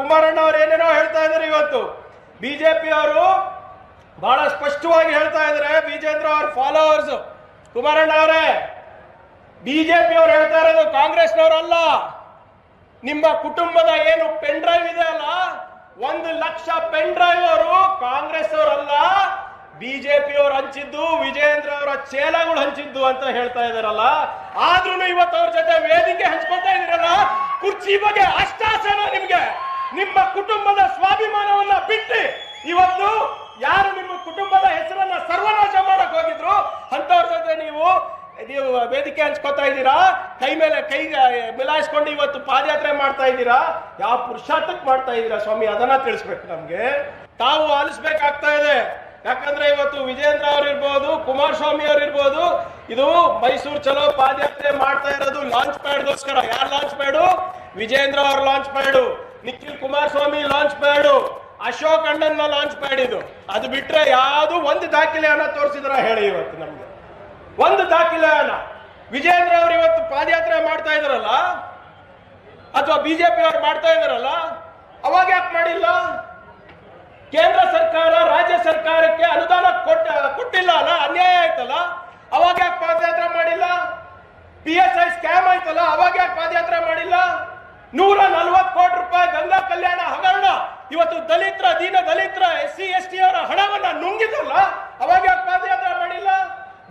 ಕುಮಾರಣ್ಣ ಅವರು ಏನೇನೋ ಹೇಳ್ತಾ ಇದ್ದಾರೆ. ಇವತ್ತು ಬಿಜೆಪಿ ಅವರು ಬಹಳ ಸ್ಪಷ್ಟವಾಗಿ ಹೇಳ್ತಾ ಇದ್ದಾರೆ, ವಿಜೇಂದ್ರ ಅವ್ರ ಫಾಲೋವರ್ಸ್. ಕುಮಾರಣ್ಣ ಅವರೇ, ಬಿಜೆಪಿ ಅವರು ಹೇಳ್ತಾ ಇರೋದು ಕಾಂಗ್ರೆಸ್ನವರಲ್ಲ. ನಿಮ್ಮ ಕುಟುಂಬದ ಏನು ಪೆನ್ ಡ್ರೈವ್ ಇದೆ ಅಲ್ಲ, 1 ಲಕ್ಷ ಪೆನ್ ಡ್ರೈವ್ ಅವರು ಕಾಂಗ್ರೆಸ್ ಅವರಲ್ಲ, ಬಿಜೆಪಿ ಅವರು ಹಂಚಿದ್ದು, ವಿಜೇಂದ್ರ ಅವರ ಚೇಲಗಳು ಹಂಚಿದ್ದು ಅಂತ ಹೇಳ್ತಾ ಇದಾರಲ್ಲ. ಆದ್ರೂ ಇವತ್ತು ಅವ್ರ ಜೊತೆ ವೇದಿಕೆ ಹಂಚ್ಕೊತಾ ಇದ್ದೀರಲ್ಲ. ಕುರ್ಚಿ ಬಗ್ಗೆ ಅಷ್ಟಾಸನ ನಿಮ್ಗೆ? ನಿಮ್ಮ ಕುಟುಂಬದ ಸ್ವಾಭಿಮಾನವನ್ನ ಬಿಟ್ಟು ಇವತ್ತು ಯಾರು ನಿಮ್ಮ ಕುಟುಂಬದ ಹೆಸರನ್ನ ಸರ್ವನಾಶ ಮಾಡಕ್ ಹೋಗಿದ್ರು ಅಂತವ್ರ ಜೊತೆ ನೀವು ವೇದಿಕೆ ಹಂಚ್ಕೊತಾ ಇದ್ದೀರಾ. ಕೈ ಮೇಲೆ ಕೈ ಮಿಲಾಯಿಸ್ಕೊಂಡು ಇವತ್ತು ಪಾದಯಾತ್ರೆ ಮಾಡ್ತಾ ಇದ್ದೀರಾ. ಯಾವ ಪುರುಷಾರ್ಥಕ್ಕೆ ಮಾಡ್ತಾ ಇದ್ದೀರಾ ಸ್ವಾಮಿ, ಅದನ್ನ ತಿಳಿಸ್ಬೇಕು ನಮ್ಗೆ. ತಾವು ಆಲಿಸ್ಬೇಕಾಗ್ತಾ ಇದೆ. ಯಾಕಂದ್ರೆ ಇವತ್ತು ವಿಜೇಂದ್ರ ಅವ್ರು ಇರ್ಬೋದು, ಕುಮಾರಸ್ವಾಮಿ ಅವ್ರು ಇರ್ಬೋದು, ಇದು ಮೈಸೂರು ಚಲೋ ಪಾದಯಾತ್ರೆ ಮಾಡ್ತಾ ಇರೋದು ಲಾಂಚ್ ಪ್ಯಾಡ್ಗೋಸ್ಕರ. ಯಾರು ಲಾಂಚ್ ಪ್ಯಾಡು? ವಿಜೇಂದ್ರ ಅವ್ರ launchpad, Nikhil Kumaraswamy launchpad, Ashok ಅಣ್ಣನ ಲಾಂಚ್ ಪ್ಯಾಡ್ ಇದು. ಅದು ಬಿಟ್ರೆ ಯಾವುದು ಒಂದು ದಾಖಲೆಯನ್ನ ತೋರಿಸಿದ್ರ ಹೇಳಿ ಇವತ್ತು ನಮ್ಗೆ? ಒಂದು ದಾಖಲೆಯನ್ನ ವಿಜೇಂದ್ರ ಅವರು ಇವತ್ತು ಪಾದಯಾತ್ರೆ ಮಾಡ್ತಾ ಇದಾರಲ್ಲ, ಅಥವಾ ಬಿಜೆಪಿ ಅವ್ರು ಮಾಡ್ತಾ ಇದಾರಲ್ಲ, ಅವಾಗ ಯಾಕೆ ಮಾಡಿಲ್ಲ? ಕೇಂದ್ರ ಸರ್ಕಾರ ರಾಜ್ಯ ಸರ್ಕಾರಕ್ಕೆ ಅನುದಾನ ಕೊಟ್ಟಿಲ್ಲ ಅಲ್ಲ, ಅನ್ಯಾಯ ಆಯ್ತಲ್ಲ, ಅವಾಗ ಯಾಕೆ ಪಾದಯಾತ್ರೆ ಮಾಡಿಲ್ಲ? PSI ಸ್ಕ್ಯಾಮ್ ಆಯ್ತಲ್ಲ, ಅವಾಗ ಯಾಕೆ ಪಾದಯಾತ್ರೆ ಮಾಡಿಲ್ಲ? 140 ಕೋಟಿ ರೂಪಾಯಿ ಗಂಗಾ ಕಲ್ಯಾಣ ಹಗರಣ ಇವತ್ತು ದೀನ ದಲಿತರ SC/ST ಅವರ ಹಣವನ್ನ ನುಂಗಿದಲ್ಲ, ಅವಾಗ ಯಾಕೆ ಪಾದಯಾತ್ರೆ ಮಾಡಿಲ್ಲ?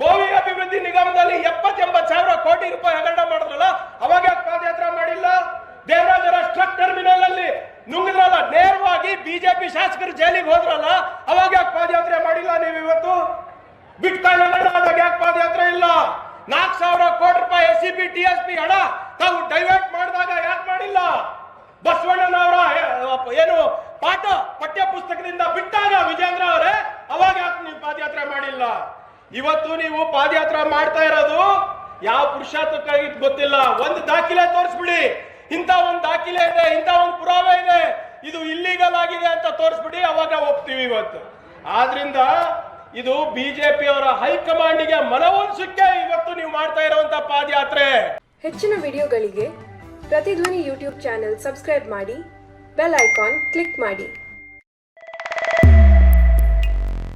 ಭೋವಿ ಅಭಿವೃದ್ಧಿ ನಿಗಮದಲ್ಲಿ 70-80 ಸಾವಿರ ಕೋಟಿ ರೂಪಾಯಿ ಹಗರಣ ಮಾಡಿದ್ರಲ್ಲ, ಅವಾಗ ಯಾಕೆ ಪಾದಯಾತ್ರೆ ಮಾಡಿಲ್ಲ? ದೇವರಾಜರ ಟ್ರಕ್ ಟರ್ಮಿನಲ್ ಅಲ್ಲಿ ನುಂಗಿದ್ರಲ್ಲ, ನೇರವಾಗಿ ಬಿಜೆಪಿ ಶಾಸಕರು ಜೈಲಿಗೆ ಹೋದ್ರಲ್ಲ, ಅವಾಗ ಯಾಕೆ ಪಾದಯಾತ್ರೆ ಮಾಡಿಲ್ಲ ನೀವು? ಇವತ್ತು ಬಿಟ್ಕಾಯಿನ್ ಆದಾಗ ಯಾಕೆ ಪಾದಯಾತ್ರೆ ಇಲ್ಲ? 4,000 ಕೋಟಿ ರೂಪಾಯಿ SCB TSP ಹಣ ತಾವು ಡೈವರ್ಟ್ ಮಾಡಿದಾಗ ಯಾಕೆ ಮಾಡಿಲ್ಲ? ಬಸವಣ್ಣನವರ ಏನು ಪಠ್ಯ ಪುಸ್ತಕದಿಂದ ಬಿಟ್ಟಾಗ ವಿಜೇಂದ್ರ ಅವರೇ, ಅವಾಗ ಯಾಕೆ ನೀವು ಪಾದಯಾತ್ರೆ ಮಾಡಿಲ್ಲ? ಇವತ್ತು ನೀವು ಪಾದಯಾತ್ರೆ ಮಾಡ್ತಾ ಇರೋದು ಯಾವ ಪುರುಷಾರ್ಥಕ್ಕಾಗಿ ಗೊತ್ತಿಲ್ಲ. ಒಂದು ದಾಖಲೆ ತೋರಿಸ್ಬಿಡಿ, ಇಂಥ ಒಂದು ದಾಖಲೆ ಇದೆ, ಇಂಥ ಒಂದು ಪುರಾವೆ ಇದೆ, ಇದು ಇಲ್ಲಿಗಲ್ ಆಗಿದೆ ಅಂತ ತೋರಿಸ್ಬಿಡಿ, ಅವಾಗ ಒಪ್ತೀವಿ ಇವತ್ತು. ಆದ್ರಿಂದ ಇದು ಬಿಜೆಪಿ ಅವರ ಹೈಕಮಾಂಡ್ಗೆ ಮನವೊಲಿಸಕ್ಕೆ ಇವತ್ತು ನೀವು ಮಾಡ್ತಾ ಇರುವಂತ ಪಾದಯಾತ್ರೆ. ಹೆಚ್ಚಿನ ವಿಡಿಯೋಗಳಿಗೆ ಪ್ರತಿಧ್ವನಿ ಯೂಟ್ಯೂಬ್ ಚಾನೆಲ್ ಸಬ್ಸ್ಕ್ರೈಬ್ ಮಾಡಿ, ಬೆಲ್ ಐಕಾನ್ ಕ್ಲಿಕ್ ಮಾಡಿ.